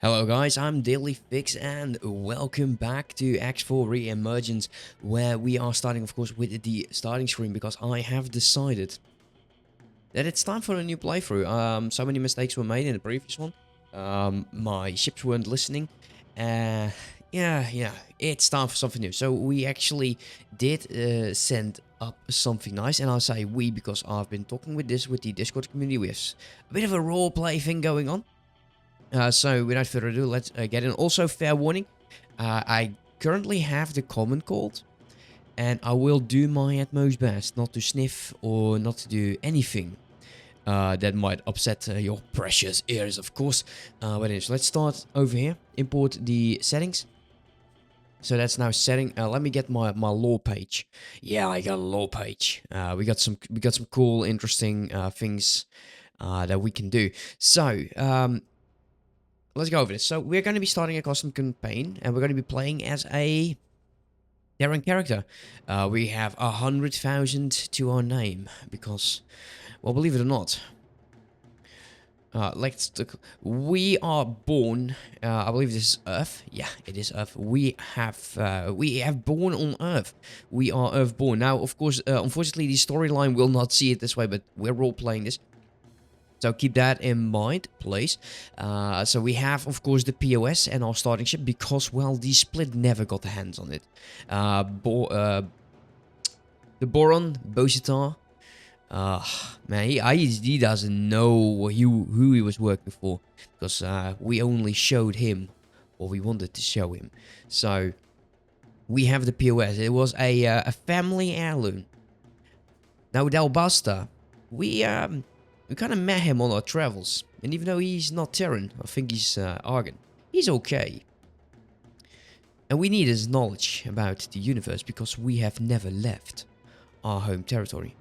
Hello guys, I'm DailyFix and welcome back to X4 Reemergence, where we are starting of course with the starting screen because I have decided that it's time for a new playthrough. So many mistakes were made in the previous one. My ships weren't listening. Yeah, it's time for something new. So we actually did send up something nice, and I'll say we because I've been talking with the Discord community. We have a bit of a roleplay thing going on. So without further ado, let's get in. Also, fair warning, I currently have the common cold, and I will do my utmost best not to sniff or not to do anything that might upset your precious ears, of course. But anyways, let's start over here. Import the settings. So that's now setting. Let me get my lore page. Yeah, I got a lore page. We got some cool, interesting things that we can do. So let's go over this. So we're going to be starting a custom campaign, and we're going to be playing as a Terran character. We have 100,000 to our name because, well, believe it or not, we are born. I believe this is Earth. Yeah, it is Earth. We have born on Earth. We are Earth-born. Now, of course, unfortunately, the storyline will not see it this way, but we're role playing this. So keep that in mind, please. So we have, of course, the POS and our starting ship because, well, the split never got the hands on it. The Boron, Seta, man, he doesn't know who he was working for because we only showed him what we wanted to show him. So we have the POS. It was a family heirloom. Now, Dalbasta, we kind of met him on our travels, and even though he's not Terran, I think he's Argon, he's okay. And we need his knowledge about the universe because we have never left our home territory.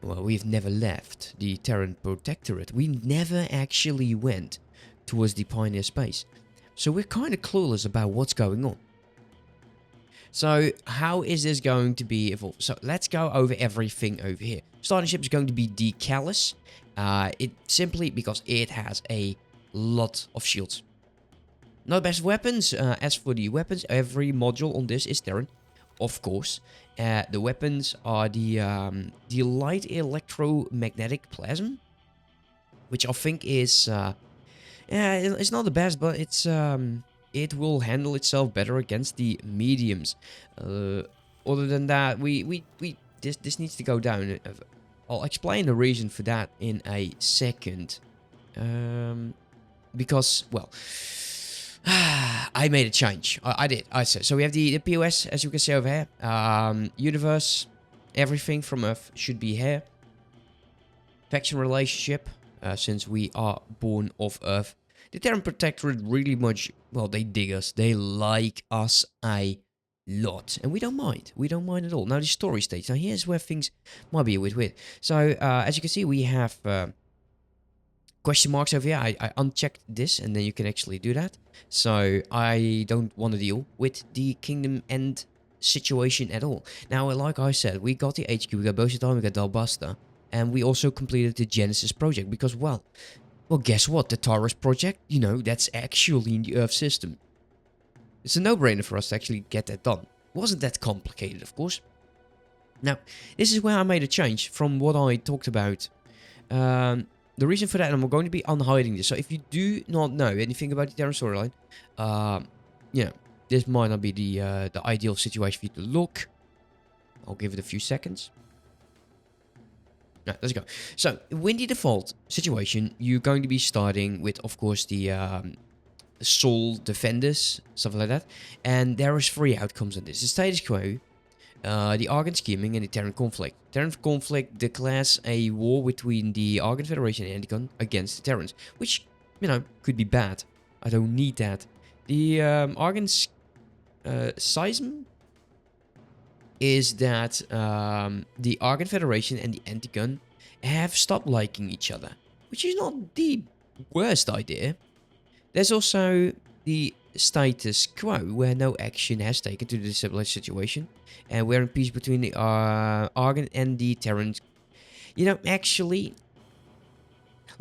Well, we've never left the Terran Protectorate. We never actually went towards the Pioneer space. So we're kind of clueless about what's going on. So how is this going to be evolved? So let's go over everything over here. Starting ship is going to be the Callus. It simply because it has a lot of shields. Not the best weapons. As for the weapons, every module on this is Terran, of course. The weapons are the light electromagnetic plasma, which I think is it's not the best, but it's it will handle itself better against the mediums. Other than that, this needs to go down. I'll explain the reason for that in a second. Because, well, I made a change. I did. I said so. We have the POS, as you can see over here. Universe, everything from Earth should be here. Faction relationship, since we are born of Earth. The Terran Protectorate really much, well, they dig us. They like us a lot, and we don't mind. We don't mind at all. Now the story stage. Now here's where things might be a bit weird. So as you can see, we have question marks over here. I unchecked this, and then you can actually do that. So I don't want to deal with the kingdom end situation at all. Now, like I said, we got the HQ, we got Bosatan, we got Dalbasta, and we also completed the Genesis project because, well, guess what? The Taurus project, you know, that's actually in the Earth system. It's a no-brainer for us to actually get that done. It wasn't that complicated, of course. Now, this is where I made a change from what I talked about. The reason for that, and I'm going to be unhiding this. So if you do not know anything about the Terran storyline, you know, this might not be the ideal situation for you to look. I'll give it a few seconds. Right, let's go. So, in the default situation, you're going to be starting with, of course, the Soul Defenders, stuff like that. And there is 3 outcomes on this. The status quo, the Argon scheming, and the Terran conflict. Terran conflict declares a war between the Argon Federation and Argon against the Terrans, which, you know, could be bad. I don't need that. The Argon's seism is that the Argon Federation and the Antigon have stopped liking each other, which is not the worst idea. There's also the status quo, where no action has taken to the destabilize situation, and we're in peace between the Argon and the Terrans. You know, actually,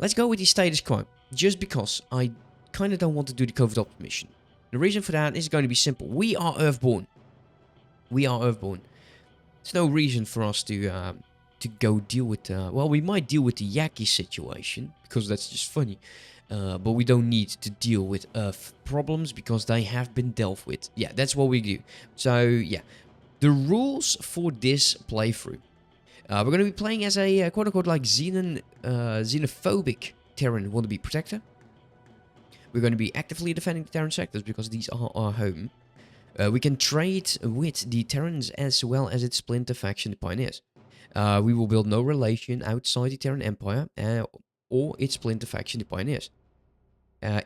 let's go with the status quo, just because I kind of don't want to do the covert ops mission. The reason for that is going to be simple. We are Earthborn. We are Earthborn. There's no reason for us to go deal with... well, we might deal with the Yaki situation, because that's just funny. But we don't need to deal with Earth problems, because they have been dealt with. Yeah, that's what we do. So, yeah. The rules for this playthrough. We're going to be playing as a quote-unquote like Xenophobic Terran wannabe Protector. We're going to be actively defending the Terran sectors because these are our home. We can trade with the Terrans as well as its splinter faction, the Pioneers. We will build no relation outside the Terran Empire or its splinter faction, the Pioneers.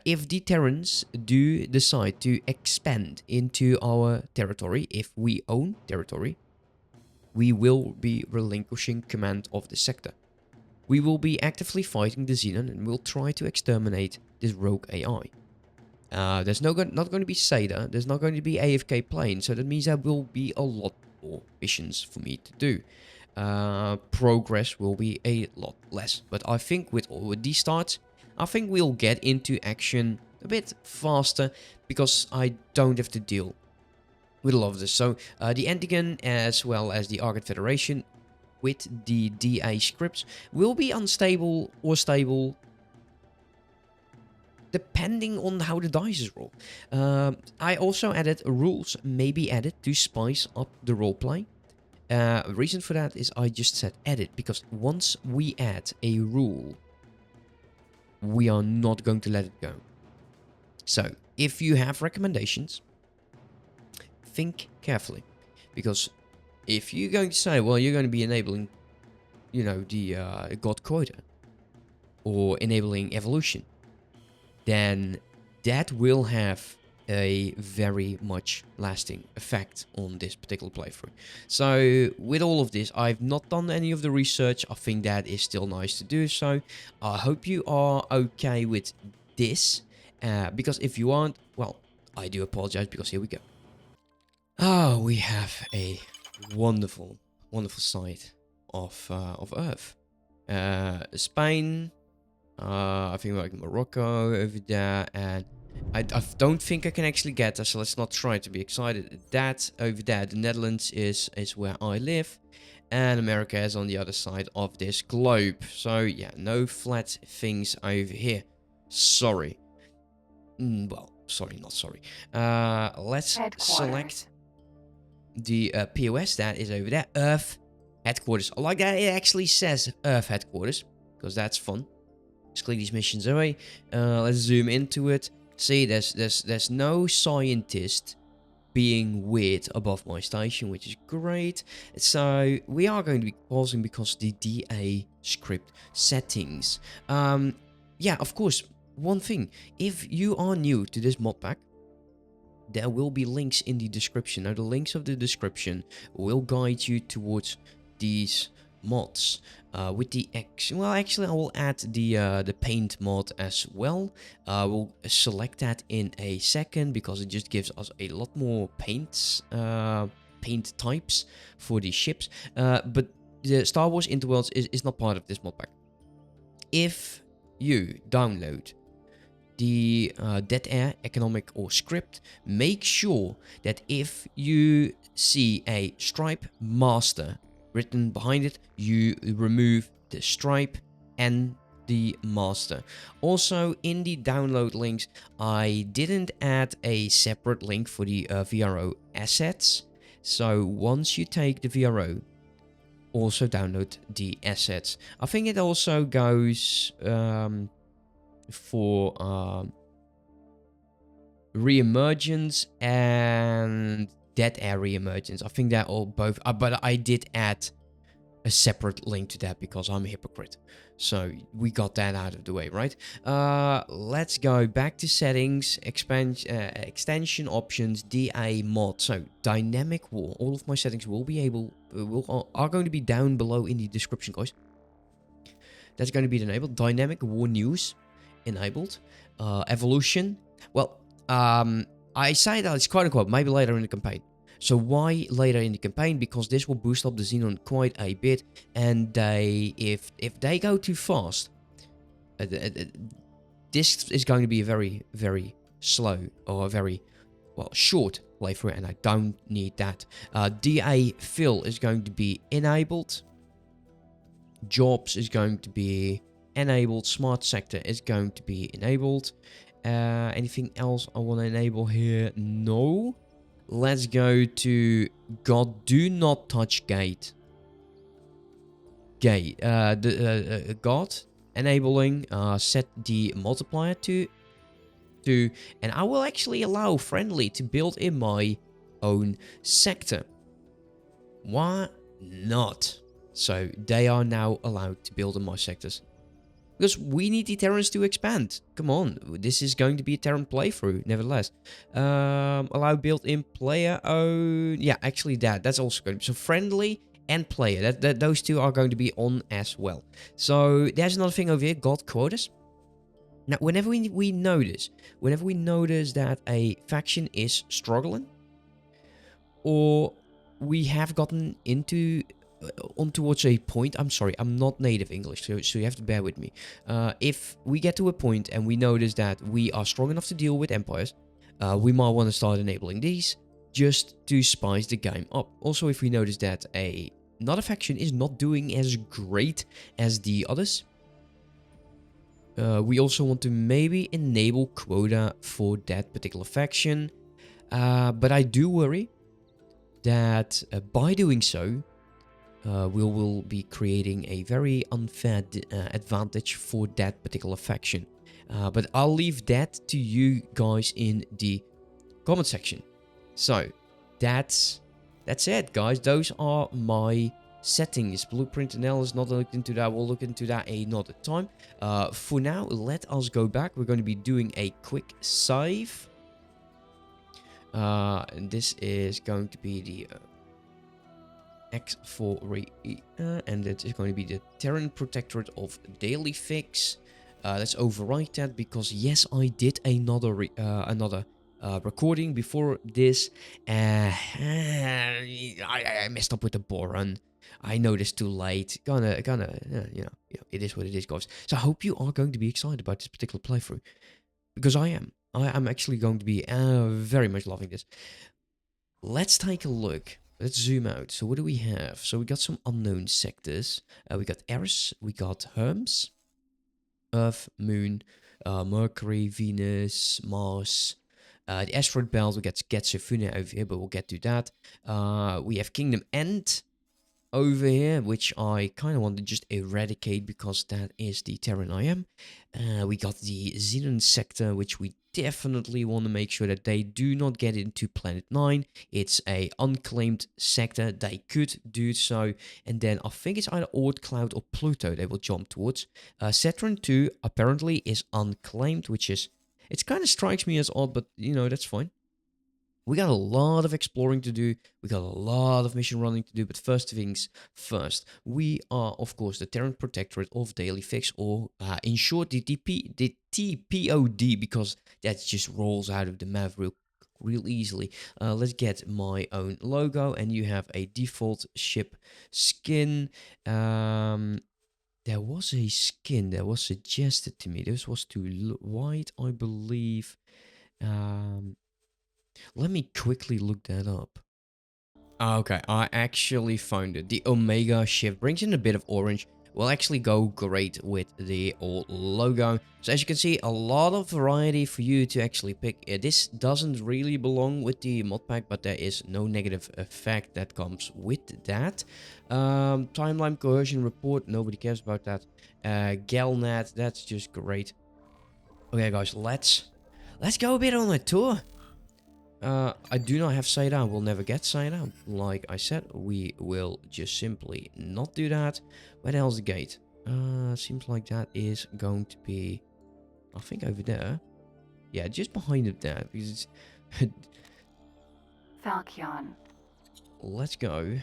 If the Terrans do decide to expand into our territory, if we own territory, we will be relinquishing command of the sector. We will be actively fighting the Xenon and we'll try to exterminate this rogue AI. There's not going to be Seta, there's not going to be AFK plane, so that means there will be a lot more missions for me to do. Progress will be a lot less, but I think with these starts, I think we'll get into action a bit faster because I don't have to deal with a lot of this. So the Antigon as well as the Argon Federation with the DA scripts will be unstable or stable depending on how the dice roll. I also added rules may be added to spice up the roleplay. Reason for that is I just said edit because once we add a rule, we are not going to let it go. So if you have recommendations, think carefully, because if you're going to say, well, you're going to be enabling, you know, the God Quota or enabling evolution, then that will have a very much lasting effect on this particular playthrough. So with all of this, I've not done any of the research. I think that is still nice to do so. I hope you are okay with this, because if you aren't, well, I do apologize, because here we go. Oh, we have a wonderful, wonderful sight of Earth. Spain, I think like Morocco over there, and I don't think I can actually get there, so let's not try to be excited. That over there, the Netherlands is where I live, and America is on the other side of this globe. So yeah, no flat things over here. Sorry. Well, sorry, not sorry. Let's select the POS that is over there. Earth headquarters. I like that it actually says Earth headquarters, because that's fun. Let's click these missions away. Let's zoom into it. See, there's no scientist being weird above my station, which is great. So we are going to be pausing because the DA script settings. Yeah, of course, one thing. If you are new to this mod pack, there will be links in the description. Now, the links of the description will guide you towards these mods. With the well, actually, I will add the paint mod as well. We'll select that in a second because it just gives us a lot more paint types for the ships. But the Star Wars Interworlds is not part of this mod pack. If you download the Dead Air economic or script, make sure that if you see a stripe master written behind it, you remove the stripe and the master. Also, in the download links, I didn't add a separate link for the VRO assets. So once you take the VRO, also download the assets. I think it also goes for Reemergence and Dead Air Reemergence. I think they're all both, but I did add a separate link to that because I'm a hypocrite. So we got that out of the way, right? Let's go back to settings, extension options, DA mod. So dynamic war. All of my settings will be are going to be down below in the description, guys. That's going to be enabled. Dynamic war news enabled. Evolution. Well, I say that it's quote unquote maybe later in the campaign. So why later in the campaign? Because this will boost up the Xenon quite a bit, and if they go too fast, this is going to be a very, very slow or a very, well, short playthrough, and I don't need that. DA fill is going to be enabled. Jobs is going to be enabled. Smart sector is going to be enabled. Anything else I want to enable here? No. Let's go to God, do not touch gate. God enabling, set the multiplier to 2, and I will actually allow friendly to build in my own sector. Why not? So they are now allowed to build in my sectors. Because we need the Terrans to expand. Come on, this is going to be a Terran playthrough, nevertheless. Allow built-in player own. Yeah, actually that's also going to be. So friendly and player, those two are going to be on as well. So there's another thing over here, God quotas. Now, whenever we notice that a faction is struggling, or we have gotten into on towards a point. I'm sorry, I'm not native English, so you have to bear with me. If we get to a point and we notice that we are strong enough to deal with empires, we might want to start enabling these just to spice the game up. Also, if we notice that another faction is not doing as great as the others, we also want to maybe enable quota for that particular faction. But I do worry that by doing so, we will be creating a very unfair advantage for that particular faction. But I'll leave that to you guys in the comment section. So that's it, guys. Those are my settings. Blueprint analysis, not looked into that. We'll look into that another time. For now, let us go back. We're going to be doing a quick save. And this is going to be the X4 and that is going to be the Terran Protectorate of DailyFix. Let's overwrite that, because yes, I did another recording before this. I messed up with the Boron. I know this too late. Gonna you know, it is what it is, guys. So I hope you are going to be excited about this particular playthrough, because I am. I'm actually going to be very much loving this. Let's take a look. Let's zoom out. So what do we have? So we got some unknown sectors. We got Eris, we got Hermes, Earth, Moon, Mercury, Venus, Mars. The asteroid belt, we got Getsefune over here, but we'll get to that. We have Kingdom End over here, which I kind of want to just eradicate, because that is the Terran I am. We got the Xenon sector, which we definitely want to make sure that they do not get into Planet 9. It's a unclaimed sector. They could do so. And then I think it's either Oort, Cloud, or Pluto they will jump towards. Saturn 2 apparently is unclaimed, which is... It kind of strikes me as odd, but, you know, that's fine. We got a lot of exploring to do. We got a lot of mission running to do. But first things first, we are, of course, the Terran Protectorate of DailyFix, or in short, the TPoD, because that just rolls out of the mouth real easily. Let's get my own logo, and you have a default ship skin. There was a skin that was suggested to me. This was too white, I believe. Let me quickly look that up. Okay, I actually found it. The Omega shift brings in a bit of orange. Will actually go great with the old logo. So as you can see, a lot of variety for you to actually pick. This doesn't really belong with the mod pack, but there is no negative effect that comes with that. Timeline coercion report, nobody cares about that. Galnet, that's just great. Okay guys, let's go a bit on a tour. I do not have Seta. We'll never get Seta. Like I said, we will just simply not do that. Where the hell's the gate? Seems like that is going to be, I think, over there. Yeah, just behind it there, because it's... Falchion. Let's go.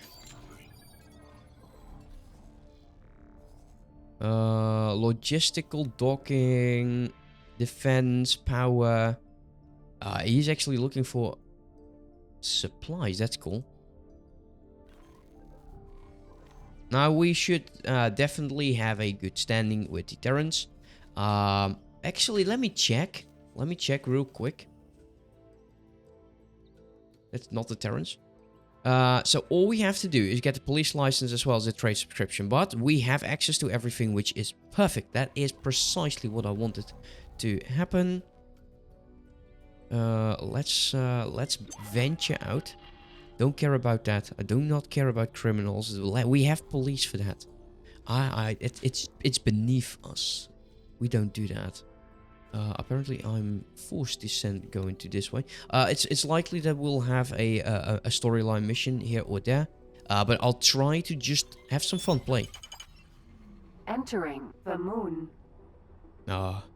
Logistical docking, defense, power. He's actually looking for supplies. That's cool. Now we should definitely have a good standing with the Terrans. Actually, let me check. Let me check real quick. That's not the Terrans. So all we have to do is get the police license as well as the trade subscription. But we have access to everything, which is perfect. That is precisely what I wanted to happen. Let's venture out. Don't care about that. I do not care about criminals. We have police for that. It's beneath us. We don't do that. Apparently, I'm forced to go into this way. It's likely that we'll have a storyline mission here or there. But I'll try to just have some fun play. Entering the moon.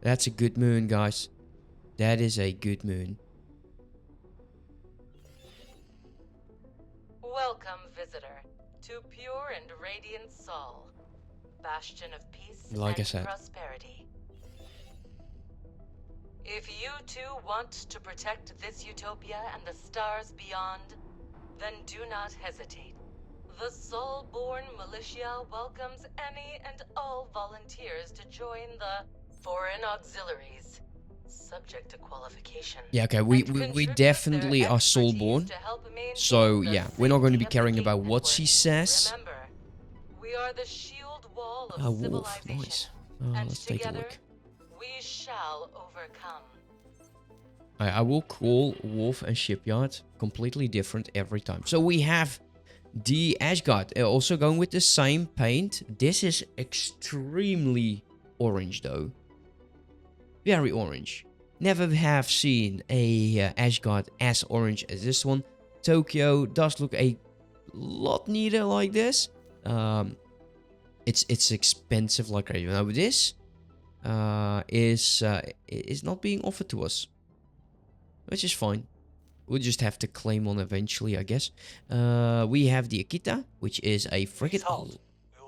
That's a good moon, guys. That is a good moon. Welcome, visitor, to pure and radiant Sol, bastion of peace and prosperity. If you too want to protect this utopia and the stars beyond, then do not hesitate. The Sol-born militia welcomes any and all volunteers to join the foreign auxiliaries, subject to qualification. Yeah, okay, we definitely are Sol-born. So, yeah, we're not going to be caring about what she says. Remember, we are the shield wall of Wolf, civilization. nice. And Let's take a together, look. we shall overcome. I will call Wolf and Shipyard completely different every time. So we have the Asgard also going with the same paint. This is extremely orange though. Very orange. Never have seen a Asgard as orange as this one. Tokyo does look a lot neater like this. It's expensive like crazy. Now this is not being offered to us, which is fine. We'll just have to claim one eventually, I guess. We have the Akita, which is a frigate. We will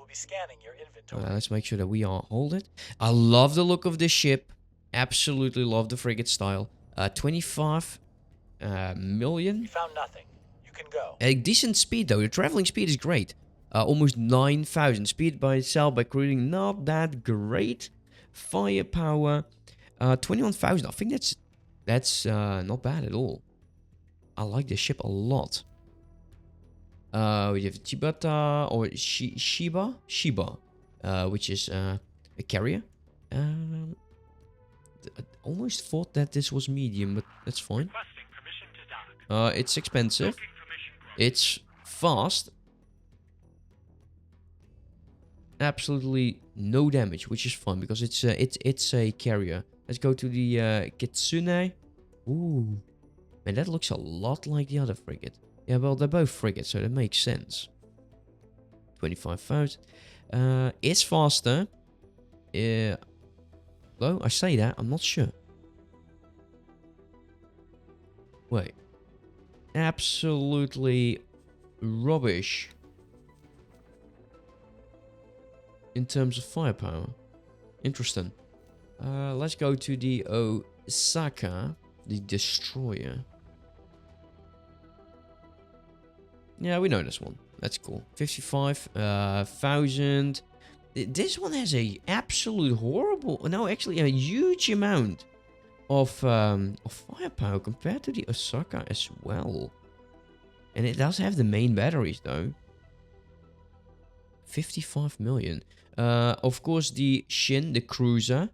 be scanning your inventory. Let's make sure that we are holded. I love the look of this ship. Absolutely love the frigate style. 25 million. We found nothing. You can go. A decent speed though. The traveling speed is great. Almost 9,000 speed by itself by cruising. Not that great. Firepower. 21,000. I think that's not bad at all. I like this ship a lot. We have Chibata or Shiba, which is a carrier. I almost thought that this was medium, but that's fine. It's expensive. It's fast. Absolutely no damage, which is fun because it's a carrier. Let's go to the Kitsune. Ooh, man, that looks a lot like the other frigate. Yeah, well, they're both frigates, so that makes sense. 25,000. It's faster. Though I say that, I'm not sure. Wait. Absolutely rubbish. In terms of firepower. Interesting. Let's go to the Osaka, the destroyer. Yeah, we know this one. That's cool. 55,000. This one has a absolute horrible, no, actually a huge amount of firepower compared to the Osaka as well. And it does have the main batteries though. 55 million. Of course, the Shin, the cruiser,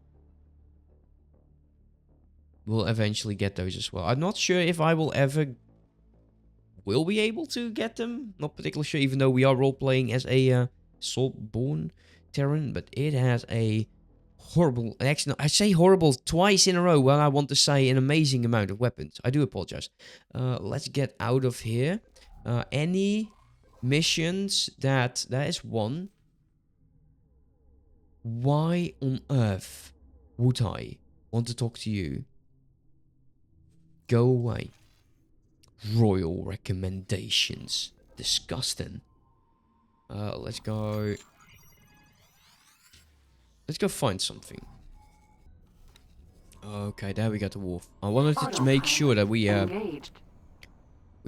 will eventually get those as well. I'm not sure if I will be able to get them. Not particularly sure, even though we are role-playing as a Sol-born Terran, but it has a horrible, actually, no, I say horrible twice in a row when I want to say an amazing amount of weapons. I do apologize. Let's get out of here. Any missions that is one. Why on earth would I want to talk to you? Go away. Royal recommendations. Disgusting. Let's go. Let's go find something. Okay, there we got the wolf. I wanted to make sure that we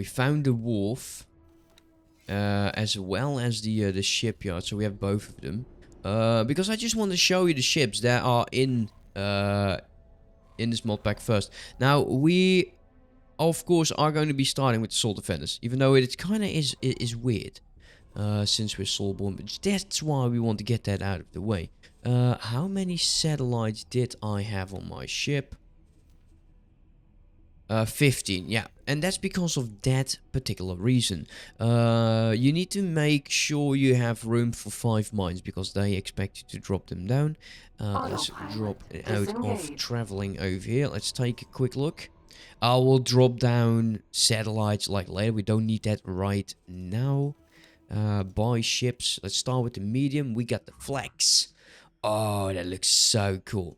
found the wolf, as well as the shipyard. So we have both of them. Because I just want to show you the ships that are in in this mod pack first. Now, we, of course, are going to be starting with the Soul Defenders, even though it kind of is weird, since we're Soulborn, but that's why we want to get that out of the way. How many satellites did I have on my ship? 15, yeah, and that's because of that particular reason. You need to make sure you have room for 5 mines, because they expect you to drop them down. Let's drop it out of traveling over here. Let's take a quick look. I will drop down satellites like later. We don't need that right now. Buy ships. Let's start with the medium. We got the Flex. Oh, that looks so cool.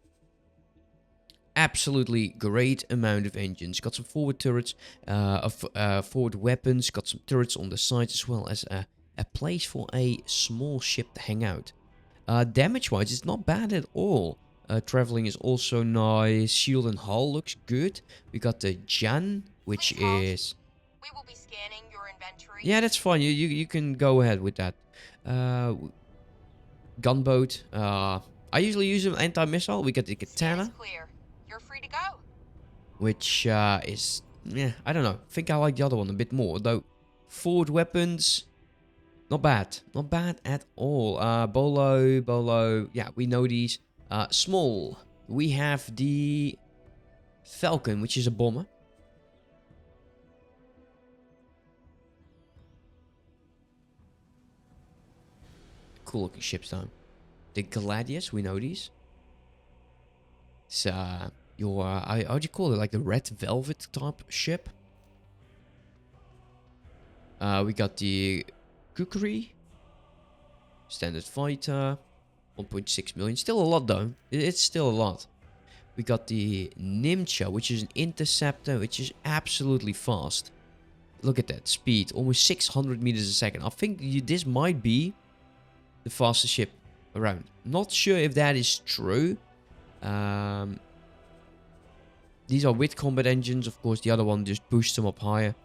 Absolutely great amount of engines. Got some forward turrets, forward weapons. Got some turrets on the sides, as well as a place for a small ship to hang out. Damage-wise, it's not bad at all. Traveling is also nice. Shield and hull looks good. We got the Jan, which is... We will be scanning your inventory. Yeah, that's fine. You can go ahead with that. Gunboat. I usually use an anti-missile. We got the Katana. Clear. You're free to go. Which is... Yeah, I don't know. I think I like the other one a bit more. Though, forward weapons... Not bad. Not bad at all. Bolo. Yeah, we know these. Small. We have the Falcon, which is a bomber. Cool looking ships though. The Gladius, we know these. It's your how do you call it? Like the red velvet type ship. We got the Kukri, standard fighter, 1.6 million. Still a lot though. It's still a lot. We got the Nimcha, which is an interceptor, which is absolutely fast. Look at that speed, almost 600 meters a second. I think this might be the fastest ship around. Not sure if that is true. These are with combat engines, of course. The other one just pushed them up higher.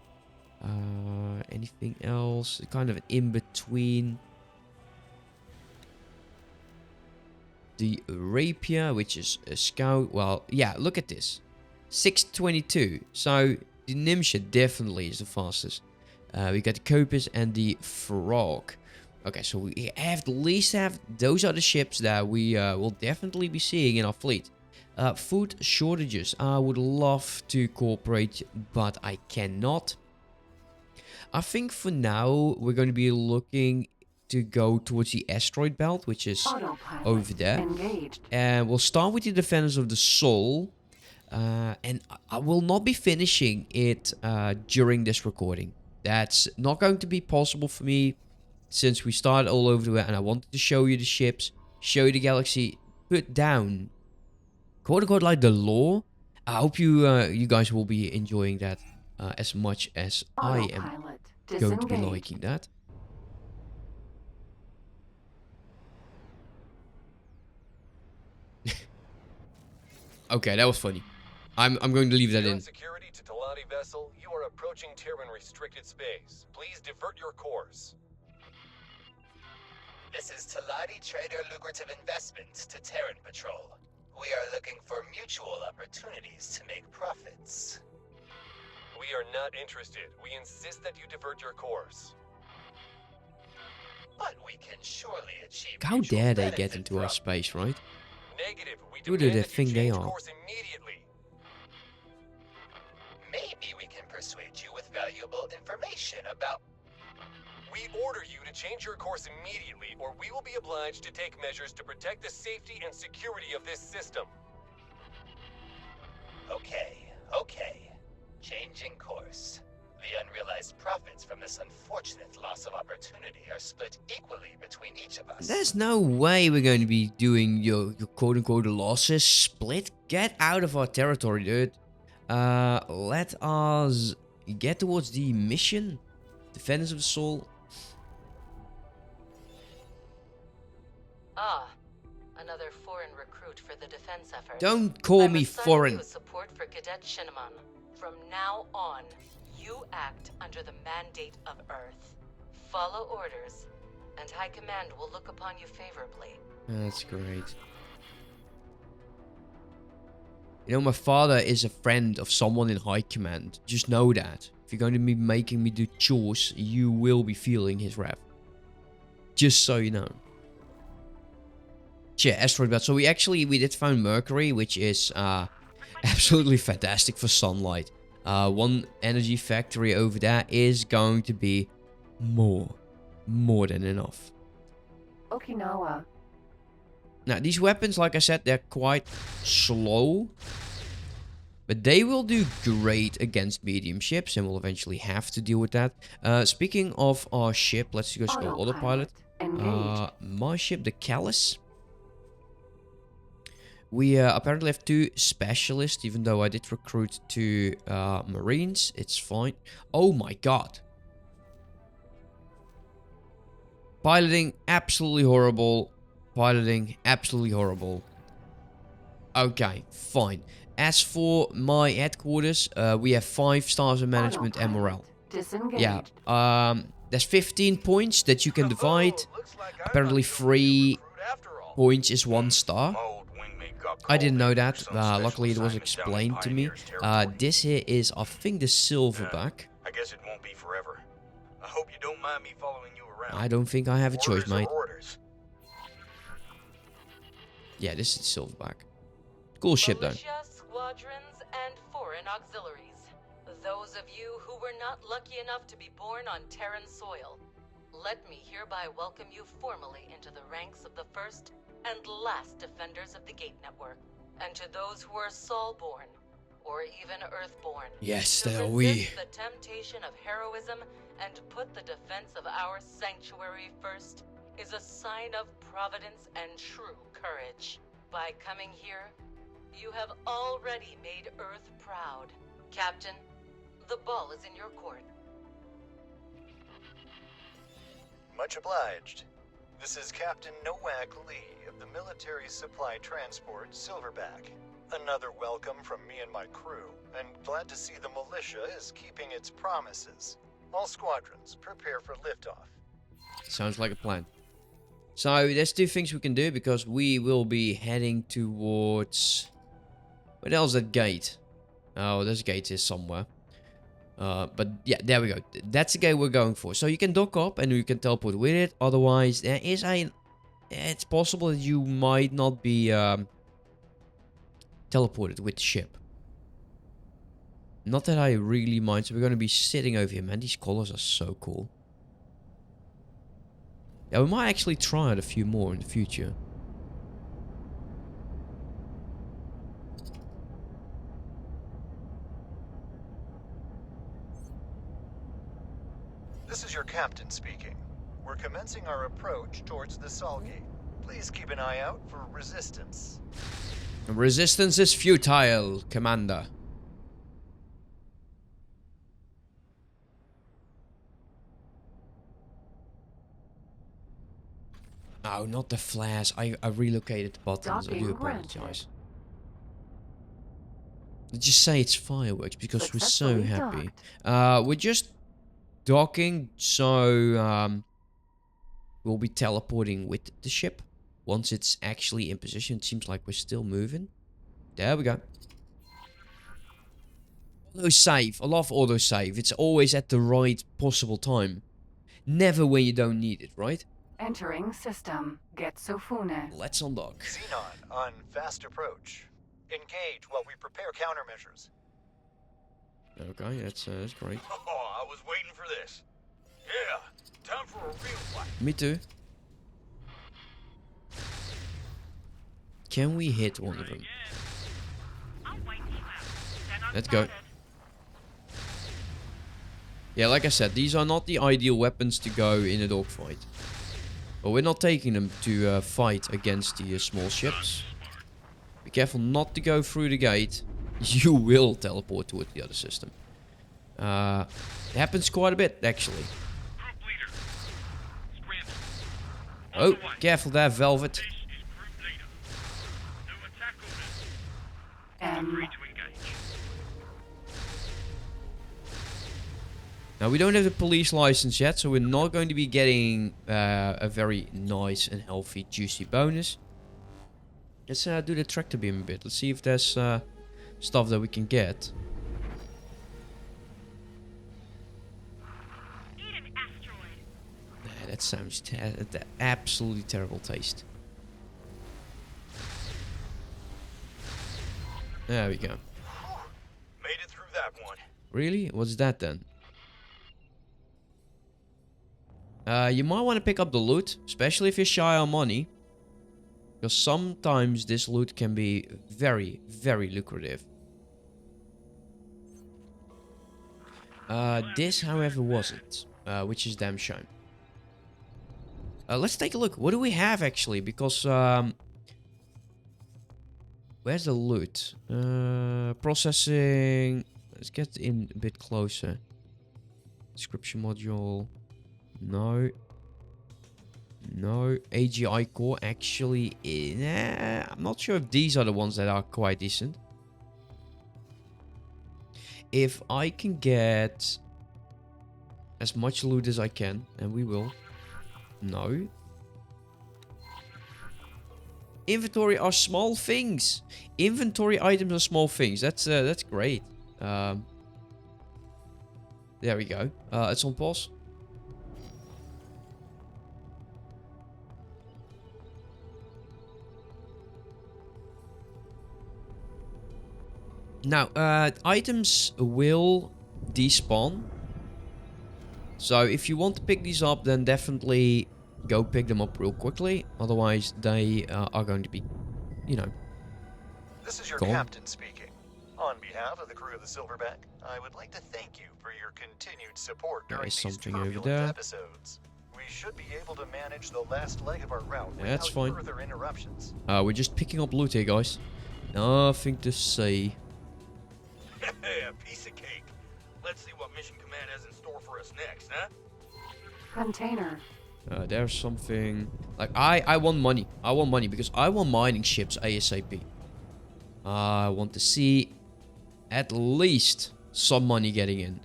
Anything else? Kind of an in-between. The Rapier, which is a scout. Well, yeah, look at this. 622. So, the Nimsha definitely is the fastest. We got the Copus and the Frog. Okay, so we have at least have... Those are the ships that we will definitely be seeing in our fleet. Food shortages. I would love to cooperate, but I cannot. I think for now, we're going to be looking to go towards the asteroid belt, which is over there. And we'll start with the Defenders of the Soul. And I will not be finishing it during this recording. That's not going to be possible for me, since we started all over the way, and I wanted to show you the ships, show you the galaxy, put down, quote-unquote, like the lore. I hope you guys will be enjoying that as much as I am going to be liking that. Okay, that was funny. I'm going to leave that in. Security to Talati vessel, you are approaching Terran restricted space. Please divert your course. This is Talati Trader Lucrative Investments to Terran Patrol. We are looking for mutual opportunities to make profits. We are not interested. We insist that you divert your course. But we can surely achieve. How dare they get into our space, right? Negative. We Who demand do they that you think they change are? course immediately. Maybe we can persuade you with valuable information about. We order you to change your course immediately, or we will be obliged to take measures to protect the safety and security of this system. Okay. Changing course. The unrealized profits from this unfortunate loss of opportunity are split equally between each of us. There's no way we're going to be doing your quote-unquote losses split. Get out of our territory, dude. Let us get towards the mission. Defenders of the Soul. Ah, another foreign recruit for the defense effort. Don't call I'm me assigning foreign. you support for Cadet Xenon. From now on, you act under the mandate of Earth. Follow orders, and High Command will look upon you favorably. That's great. You know, my father is a friend of someone in high command. Just know that. If you're going to be making me do chores, you will be feeling his wrath. Just so you know. Yeah, asteroid belt. So we did find Mercury, which is absolutely fantastic for sunlight. One energy factory over there is going to be more than enough. Okinawa. Now, these weapons, like I said, they're quite slow. But they will do great against medium ships, and we'll eventually have to deal with that. Speaking of our ship, let's go autopilot. My ship, the Callus. We apparently have 2 specialists, even though I did recruit 2 Marines. It's fine. Oh my god. Piloting, absolutely horrible. Piloting, absolutely horrible. Okay, fine. As for my headquarters, we have 5 stars in management and morale. Disengaged. Yeah, there's 15 points that you can divide. Apparently 3 points is 1 star. I didn't know that. Luckily it was explained to me. This here is, I think, the silverback. I guess it won't be forever. I hope you don't mind me following you around. I don't think I have a choice, mate. Orders. Yeah, this is the silverback. Cool ship, though. Militia, squadrons, and foreign auxiliaries. Those of you who were not lucky enough to be born on Terran soil, let me hereby welcome you formally into the ranks of the first and last defenders of the Gate Network. And to those who are Sol-born, or even Earthborn, Yes, to they are we. resist the temptation of heroism and put the defense of our sanctuary first is a sign of providence and true courage. By coming here, you have already made Earth proud. Captain, the ball is in your court. Much obliged. This is Captain Nowak Lee of the Military Supply Transport Silverback. Another welcome from me and my crew, and glad to see the militia is keeping its promises. All squadrons, prepare for liftoff. Sounds like a plan. So, there's 2 things we can do, because we will be heading towards... What else is that gate? Oh, this gate is somewhere. But yeah, there we go. That's the gate we're going for. So you can dock up and you can teleport with it. Otherwise, there is a... It's possible that you might not be teleported with the ship. Not that I really mind. So we're going to be sitting over here, man. These colors are so cool. Yeah, we might actually try out a few more in the future. This is your captain speaking. We're commencing our approach towards the Sol Gate. Please keep an eye out for resistance. Resistance is futile, Commander. Oh, not the flares. I relocated the buttons. I do apologize. Just say it's fireworks because we're so happy. We're just docking, so we'll be teleporting with the ship once it's actually in position. It seems like we're still moving. There we go. Autosave. I love autosave. It's always at the right possible time. Never when you don't need it, right? Entering system. Getsufune. Let's undock. Xenon on fast approach. Engage while we prepare countermeasures. Okay, that's great. Oh, I was waiting for this. Yeah, time for a real fight. Me too. Can we hit one of them? Let's go. Yeah, like I said, these are not the ideal weapons to go in a dogfight. But we're not taking them to fight against the small ships. Be careful not to go through the gate. You will teleport towards the other system. It happens quite a bit, actually. Oh, careful there, Velvet. Now, we don't have the police license yet, so we're not going to be getting a very nice and healthy, juicy bonus. Let's do the tractor beam a bit. Let's see if there's stuff that we can get. Nah, that sounds absolutely terrible taste. There we go. Made it through that one. Really? What's that then? You might want to pick up the loot, especially if you're shy on money. Because sometimes this loot can be very, very lucrative. This, however, wasn't. Which is damn shame. Let's take a look. What do we have, actually? Because, where's the loot? Processing. Let's get in a bit closer. Description module. No. No. AGI core actually. I'm not sure if these are the ones that are quite decent. If I can get as much loot as I can, and we will. No. Inventory are small things. Inventory items are small things. That's great. There we go. It's on pause. Now, items will despawn. So if you want to pick these up, then definitely go pick them up real quickly. Otherwise, they are going to be, you know, This is your gone. captain speaking. On behalf of the crew of the Silverback, I would like to thank you for your continued support There during is these something over turbulent there. episodes. We should be able to manage the last leg of our route Yeah, that's without fine. further interruptions. We're just picking up loot here, guys. Nothing to say. Yeah, piece of cake. Let's see what Mission Command has in store for us next, huh? Container. There's something like I want money. I want money because I want mining ships ASAP. I want to see at least some money getting in.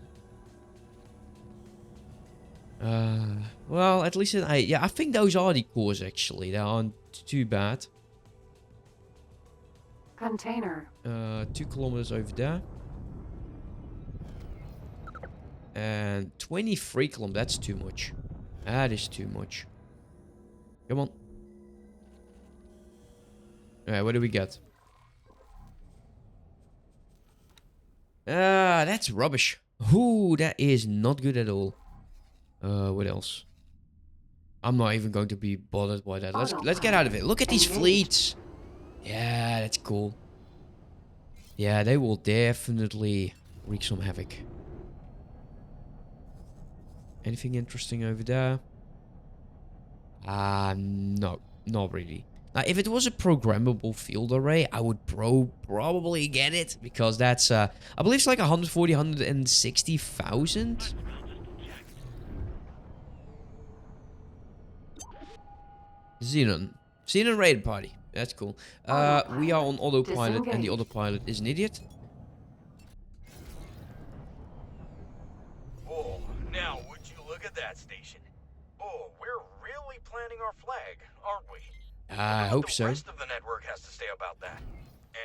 Well, at least I think those are the cores actually. They aren't too bad. Container. 2 kilometers over there. And 23 kilometers. That's too much. That is too much. Come on. Alright, what do we get? That's rubbish. Ooh, that is not good at all. What else? I'm not even going to be bothered by that. Let's get out of it. Look at these fleets. Yeah, that's cool. Yeah, they will definitely wreak some havoc. Anything interesting over there? No, not really. Now, if it was a programmable field array, I would probably get it because that's I believe it's like 140, 160,000. Xenon raid party. That's cool. We are on autopilot, and the autopilot is an idiot. Oh, now would you look at that station? Oh, we're really planting our flag, aren't we? I hope so. The rest of the network has to say about that.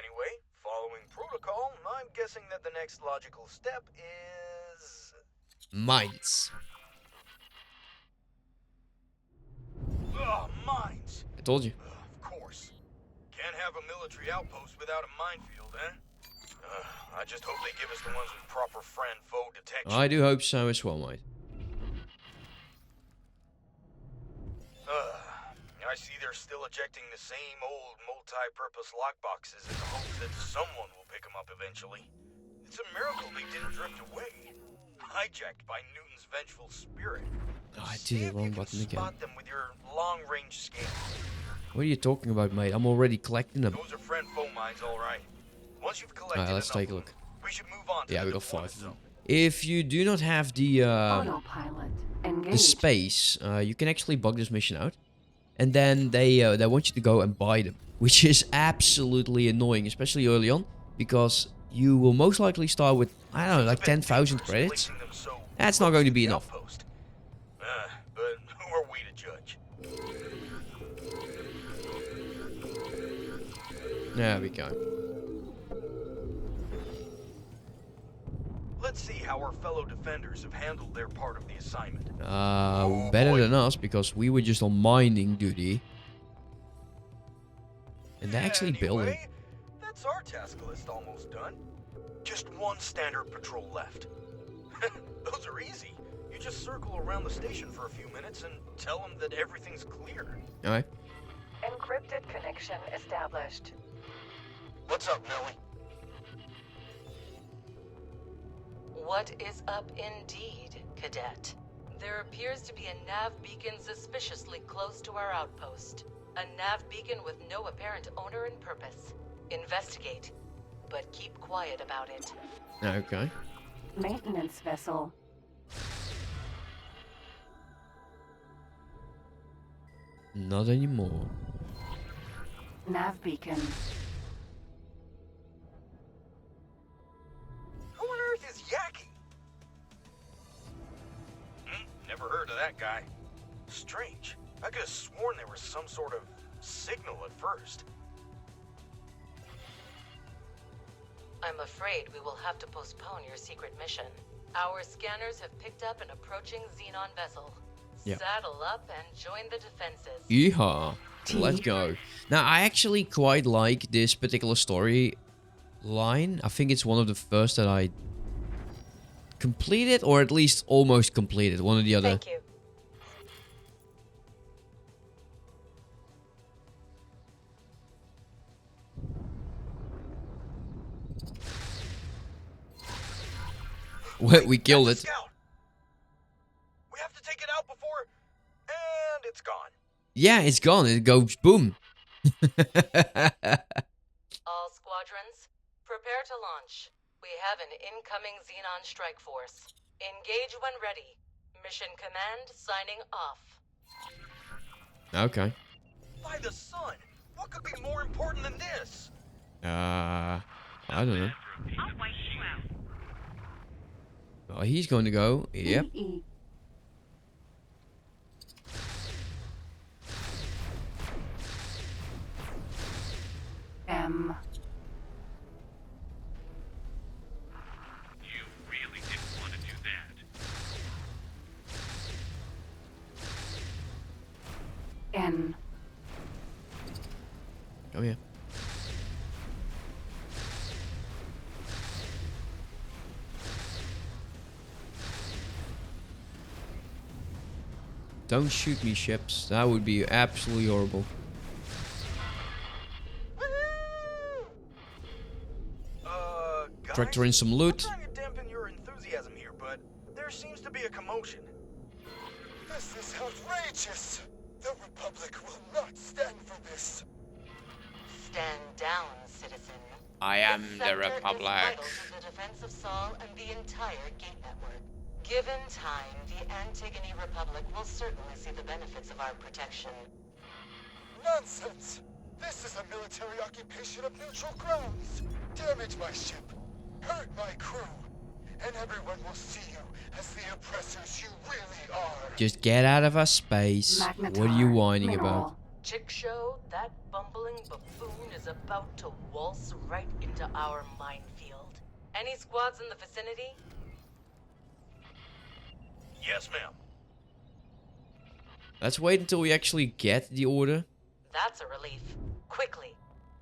Anyway, following protocol, I'm guessing that the next logical step is... Mines. Ugh, mines. I told you. Of course. Can't have a military outpost without a minefield, eh? I just hope they give us the ones with proper friend-foe detection. I do hope so as well, mate. I see they're still ejecting the same old multi-purpose lockboxes in the hopes that someone will pick them up eventually. It's a miracle they didn't drift away. Hijacked by Newton's vengeful spirit. Oh, I did the wrong button again. Spot them with your long-range scan. What are you talking about, mate? I'm already collecting them. Those are friend-foe mines, all right. Once you've collected Alright, let's enough take a of look. them, we should move on to Yeah, the we got deployment 5 of zone. them. If you do not have the Autopilot. Engage. space, you can actually bug this mission out, and then they want you to go and buy them, which is absolutely annoying, especially early on, because you will most likely start with, I don't know, like 10,000 credits. That's not going to be enough. But who are we to judge? There we go. Let's see how our fellow defenders have handled their part of the assignment. Better than us, because we were just on mining duty. And they're actually building. Anyway, that's our task list almost done. Just one standard patrol left. Those are easy. You just circle around the station for a few minutes and tell them that everything's clear. Alright. Encrypted connection established. What's up, Nellie? What is up indeed, Cadet? There appears to be a nav beacon suspiciously close to our outpost. A nav beacon with no apparent owner and purpose. Investigate, but keep quiet about it. Okay. Maintenance vessel. Not anymore. Nav beacon. Who on earth is Yaki? Never heard of that guy. Strange. I could have sworn there was some sort of signal at first. I'm afraid we will have to postpone your secret mission. Our scanners have picked up an approaching Xenon vessel. Yeah. Saddle up and join the defenses. Yeehaw. Let's go. Now, I actually quite like this particular story line. I think it's one of the first that I completed, or at least almost completed. One or the other. Thank you. We killed it. Scout. We have to take it out before... And it's gone. Yeah, it's gone. It goes boom. All squadrons, prepare to launch. We have an incoming Xenon strike force. Engage when ready. Mission command signing off. Okay. By the sun! What could be more important than this? I don't know. I'll wipe you out. Well, he's going to go. Yep. EE. M. You really didn't want to do that. N. Come here. Don't shoot me, ships. That would be absolutely horrible. Guys, Tractor in some loot. I'm trying to dampen your enthusiasm here, but there seems to be a commotion. This is outrageous! The Republic will not stand for this. Stand down, citizen. I am This the sector is Republic. vital to the defense of Sol and the entire gate network. Given time, the Antigone Republic will certainly see the benefits of our protection. Nonsense! This is a military occupation of neutral grounds. Damage my ship, hurt my crew, and everyone will see you as the oppressors you really are. Just get out of our space. What are you whining about? Chick show, that bumbling buffoon is about to waltz right into our minefield. Any squads in the vicinity? Yes, ma'am. Let's wait until we actually get the order. That's a relief. Quickly,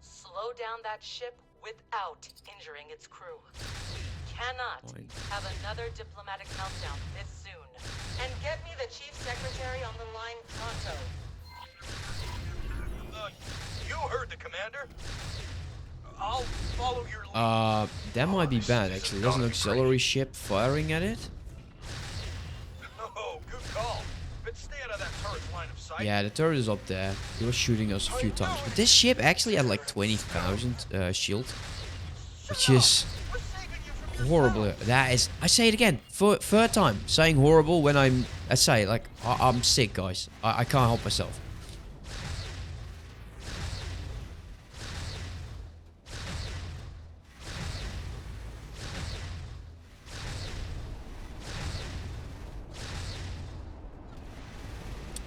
slow down that ship without injuring its crew. We cannot Fine. have another diplomatic meltdown this soon. And get me the Chief Secretary on the line pronto. You heard the commander. I'll follow your lead. That might be bad actually. There's an auxiliary ship firing at it. Oh, good call. But stay out of that turret's line of sight. Yeah, the turret is up there. He was shooting us a few times. But this ship actually had like 20,000 shield. Which is We're saving you from horrible. That is... I say it again. Third time. Saying horrible when I'm... I say like... I'm sick, guys. I can't help myself.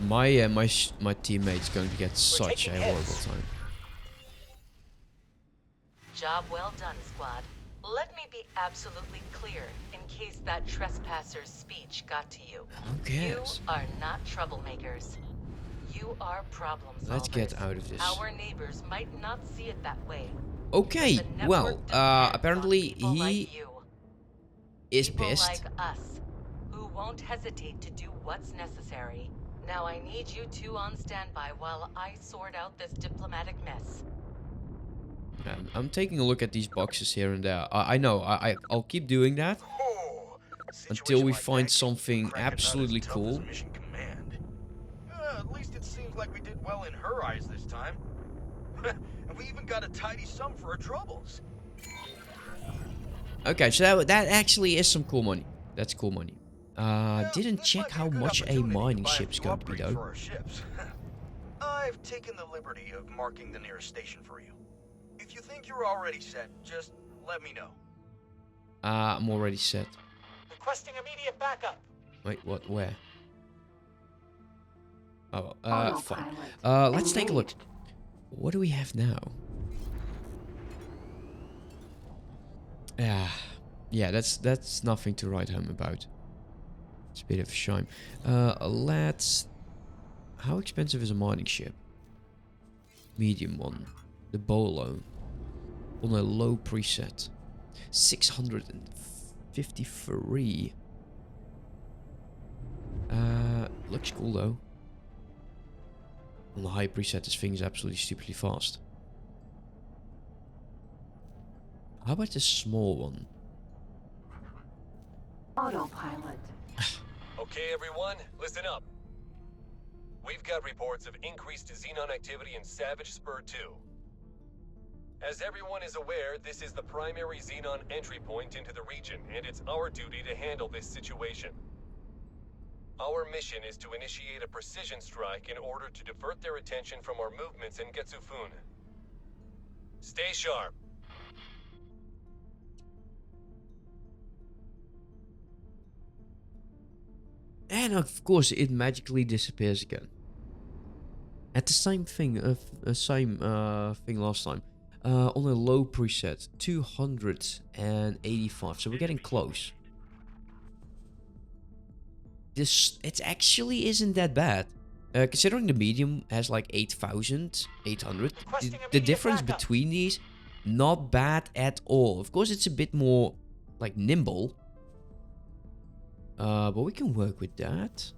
My teammate's going to get such a taking horrible hits. time. Job well done, squad. Let me be absolutely clear in case that trespasser's speech got to you. Who cares? You are not troublemakers. You are problem solvers. Let's get out of this. Our neighbors might not see it that way. Okay, but the well, network depends on apparently people he like you. is People pissed. like us, who won't hesitate to do what's necessary. Now I need you two on standby while I sort out this diplomatic mess. I'm taking a look at these boxes here and there. I know, I'll keep doing that Oh, until we situation like find that can something crack about as absolutely tough as cool. Mission Command. At least it seems like we did well in her eyes this time. And we even got a tidy sum for our troubles. Okay, so that actually is some cool money. That's cool money. Didn't This check might be how good much a opportunity to mining buy a ship's few going to be upgrades for though. our ships. I've taken the liberty of marking the nearest station for you. If you think you're already set, just let me know. I'm already set. Requesting immediate backup. Wait, what? Where? Oh, fine. Autopilot Let's take a look. engaged. What do we have now? Yeah, that's nothing to write home about. It's a bit of a shame. Let's... How expensive is a mining ship? Medium one. The Boron. On a low preset. 653. Looks cool though. On the high preset, this thing is absolutely stupidly fast. How about the small one? Autopilot. Okay, everyone, listen up. We've got reports of increased Xenon activity in Savage Spur 2. As everyone is aware, this is the primary Xenon entry point into the region, and it's our duty to handle this situation. Our mission is to initiate a precision strike in order to divert their attention from our movements in Getsufun. Stay sharp. And of course, it magically disappears again. At the same thing, thing last time. On a low preset, 285. So we're getting close. It actually isn't that bad. Considering the medium has like 8,800. The difference between these, not bad at all. Of course, it's a bit more like nimble. But we can work with that.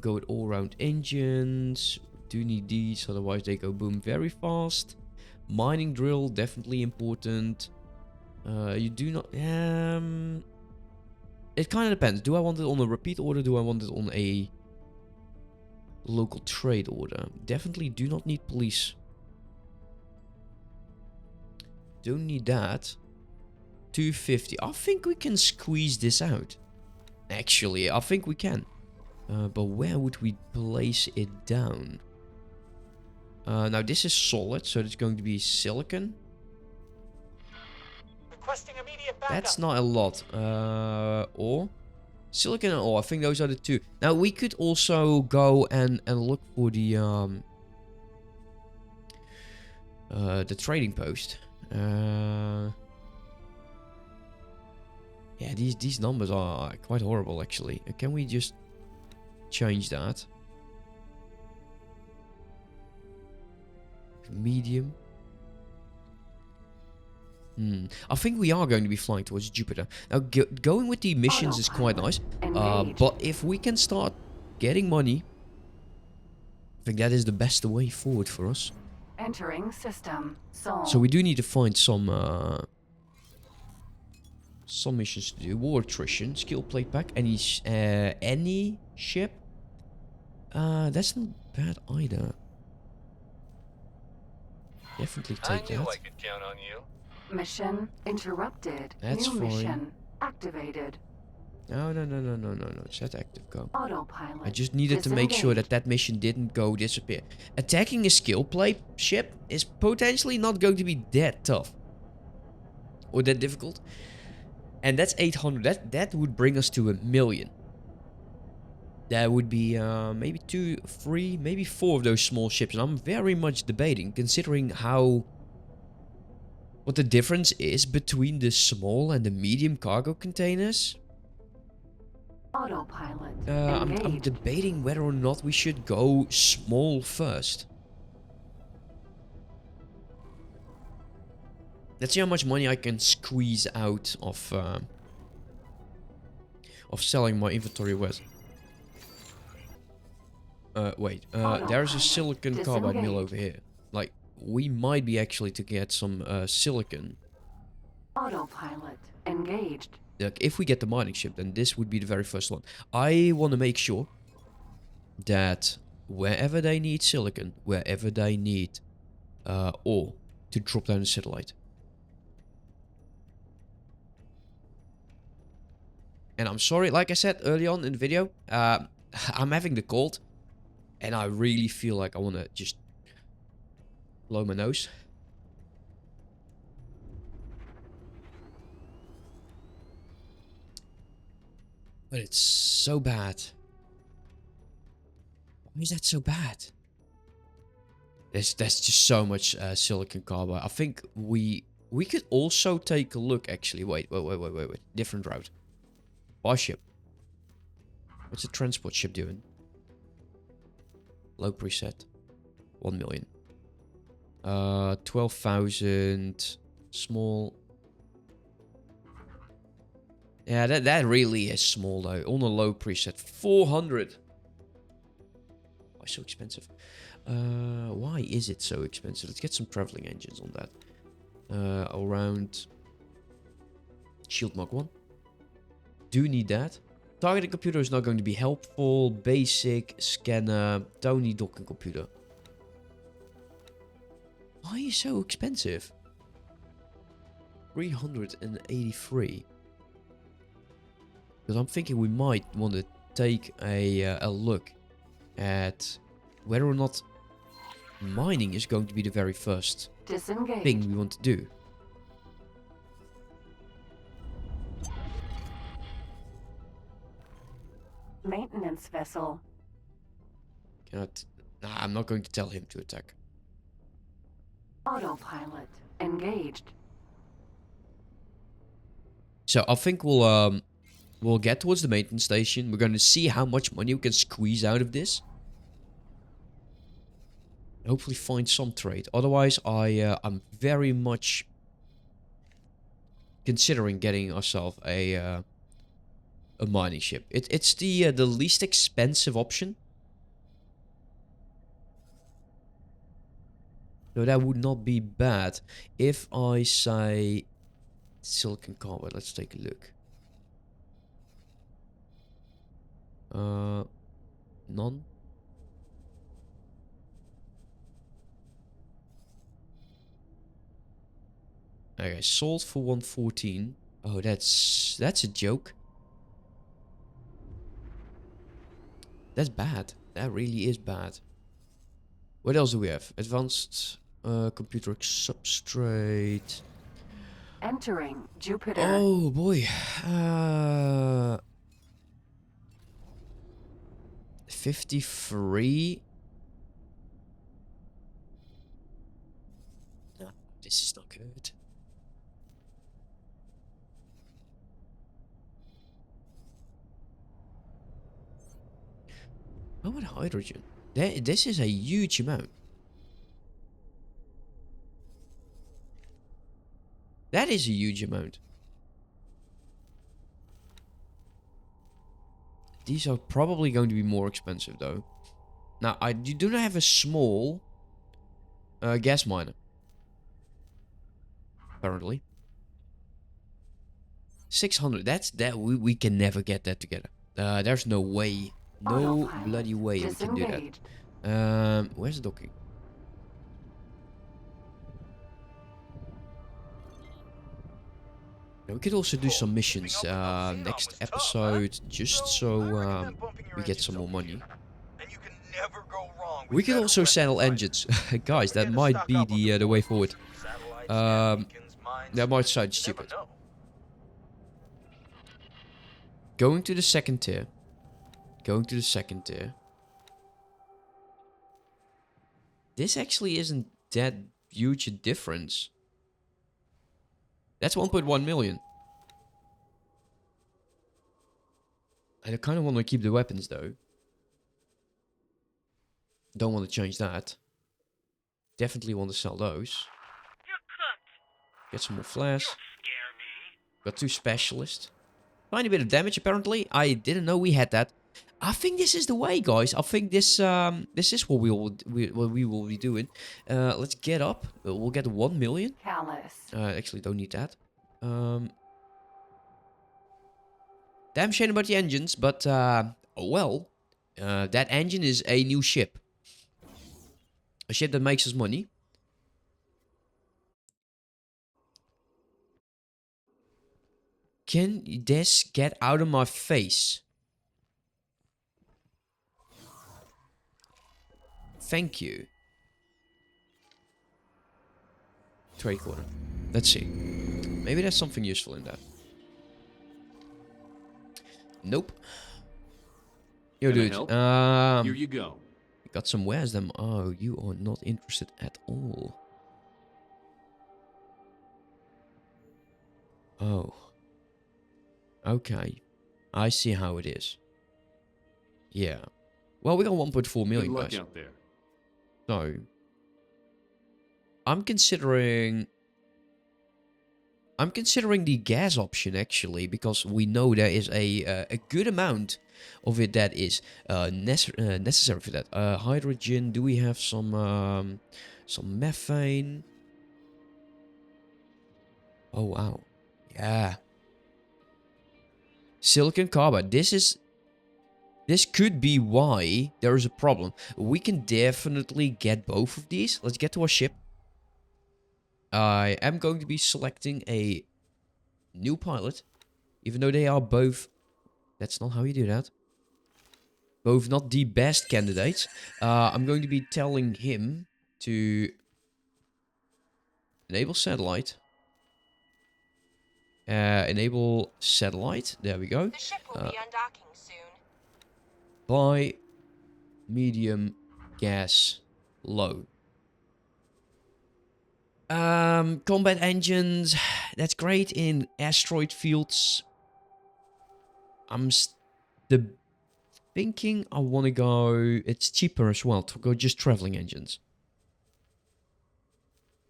Go with all-round engines. Do need these, otherwise they go boom very fast. Mining drill, definitely important. You do not... it kind of depends. Do I want it on a repeat order? Do I want it on a local trade order? Definitely do not need police. Don't need that. 250. I think we can squeeze this out. Actually, I think we can. But where would we place it down? Now this is solid, so it's going to be silicon. Requesting immediate backup. That's not a lot. Ore. Silicon and ore. I think those are the two. Now we could also go and look for the trading post. Yeah, these numbers are quite horrible actually. Can we just change that? Medium. I think we are going to be flying towards Jupiter. Now, going with the missions is quite nice. But if we can start getting money, I think that is the best way forward for us. Entering system. Solved. So we do need to find some missions to do. War attrition, skill plate pack, any ship. That's not bad either. Definitely take I knew that. I could count on you. Mission interrupted. That's New fine. mission activated. No. Set active, go. Autopilot. I just needed to make sure disengaged. that mission didn't go disappear. Attacking a skill plate ship is potentially not going to be that tough. Or that difficult. And that's 800. That would bring us to 1 million. That would be maybe 2, 3, maybe 4 of those small ships. And I'm very much debating, considering how What the difference is between the small and the medium cargo containers? Autopilot. I'm Engaged. debating whether or not we should go small first. Let's see how much money I can squeeze out of selling my inventory with. Wait. There's a silicon carbide mill over here. Like, we might be actually to get some silicon. Autopilot. Engaged. Like, if we get the mining ship, then this would be the very first one. I want to make sure that wherever they need silicon, wherever they need ore to drop down the satellite. And I'm sorry, like I said early on in the video, I'm having the cold. And I really feel like I want to just blow my nose. But it's so bad. Why is that so bad? That's just so much silicon carbide. I think we could also take a look, actually. Wait. Different route. Bar ship. What's the transport ship doing? Low preset. 1 million. 12,000. Small. Yeah, that really is small though. On a low preset. 400. Why so expensive? Why is it so expensive? Let's get some traveling engines on that. Around Shield Mark 1. Do need that. Targeting computer is not going to be helpful. Basic, scanner, don't need docking computer. Why are you so expensive? 383. Because I'm thinking we might want to take a look at whether or not mining is going to be the very first thing we want to do. Maintenance vessel. Nah, I'm not going to tell him to attack. Autopilot. Engaged. So I think we'll get towards the maintenance station. We're going to see how much money we can squeeze out of this. Hopefully find some trade. Otherwise, I'm very much considering getting ourselves a mining ship. It's the least expensive option. So that would not be bad. If I say silicon carbide, let's take a look. None. Okay, sold for 114. Oh, that's a joke. That's bad. That really is bad. What else do we have? Advanced computer substrate. Entering Jupiter. Oh boy. 53. No, this is not good. How about hydrogen? This is a huge amount. That is a huge amount. These are probably going to be more expensive though. Now, you do not have a small gas miner. Apparently. 600. We can never get that together. There's no way. No bloody way we can do that. Where's the docking? We could also do some missions next episode, just so we get some more money. We could also settle engines. Guys, that might be the way forward. That might sound stupid. Going to the second tier. This actually isn't that huge a difference. That's 1.1 million. I kind of want to keep the weapons though. Don't want to change that. Definitely want to sell those. Get some more flares. Got 2 specialists. Tiny bit of damage apparently. I didn't know we had that. I think this is the way, guys. I think this this is what we will be doing. Let's get up. We'll get 1 million. Callous. Actually, don't need that. Damn shame about the engines, but well, that engine is a new ship. A ship that makes us money. Can this get out of my face? Thank you. Trade quarter. Let's see. Maybe there's something useful in that. Nope. Yo, dude. Here you go. Got some wisdom. Oh, you are not interested at all. Oh. Okay. I see how it is. Yeah. Well, we got 1.4 million, Good luck guys. out there. So, I'm considering the gas option actually, because we know there is a good amount of it that is necessary for that. Hydrogen. Do we have some methane? Oh wow, yeah. Silicon carbide. This could be why there is a problem. We can definitely get both of these. Let's get to our ship. I am going to be selecting a new pilot. Even though they are both... That's not how you do that. Both not the best candidates. I'm going to be telling him to... Enable satellite. Enable satellite. There we go. The ship will be undocking soon. Buy medium gas low. Combat engines. That's great in asteroid fields. I'm thinking I want to go... It's cheaper as well to go just traveling engines.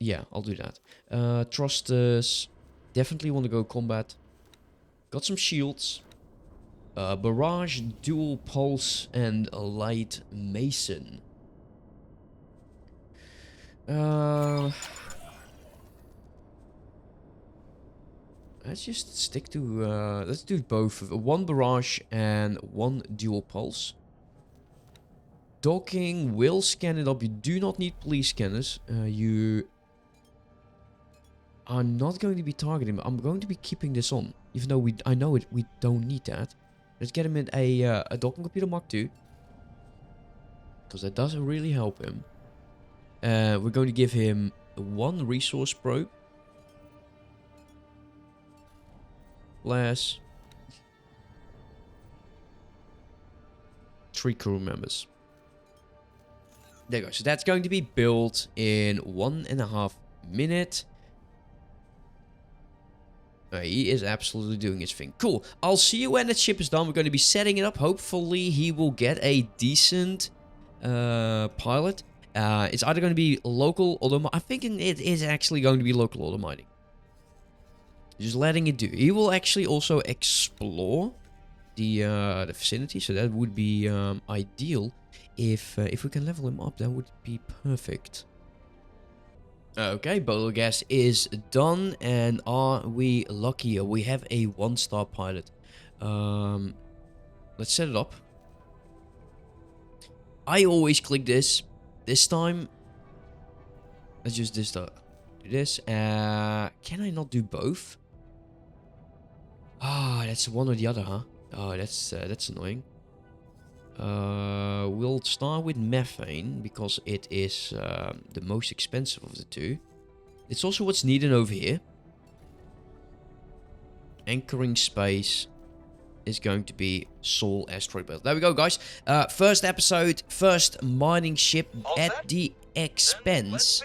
Yeah, I'll do that. Thrusters. Definitely want to go combat. Got some shields. Barrage, dual pulse, and a light mason. Let's just stick to... let's do both. 1 barrage and 1 dual pulse. Docking will scan it up. You do not need police scanners. You are not going to be targeting. I'm going to be keeping this on. Even though I know we don't need that. Let's get him in a docking computer Mark II. Because that doesn't really help him. We're going to give him 1 resource probe. Less 3 crew members. There you go. So that's going to be built in 1.5 minutes. He is absolutely doing his thing. Cool. I'll see you when that ship is done. We're going to be setting it up. Hopefully he will get a decent pilot. It's either going to be local auto... I'm thinking it is actually going to be local auto mining. Just letting it do. He will actually also explore the vicinity. So that would be ideal. If we can level him up, that would be perfect. Okay, bottle gas is done, and are we lucky? We have a 1-star pilot. Let's set it up. I always click this. This time, let's just do this. Can I not do both? Ah, that's one or the other, huh? Oh, that's annoying. We'll start with methane because it is the most expensive of the 2. It's also what's needed over here. Anchoring space is going to be Sol asteroid belt. There we go, guys. First episode, first mining ship at the expense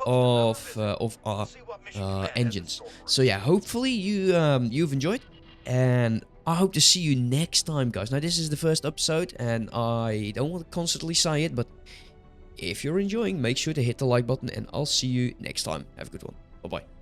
of our engines. So yeah, hopefully you've enjoyed, and I hope to see you next time, guys. Now, this is the first episode, and I don't want to constantly say it, but if you're enjoying, make sure to hit the like button, and I'll see you next time. Have a good one. Bye-bye.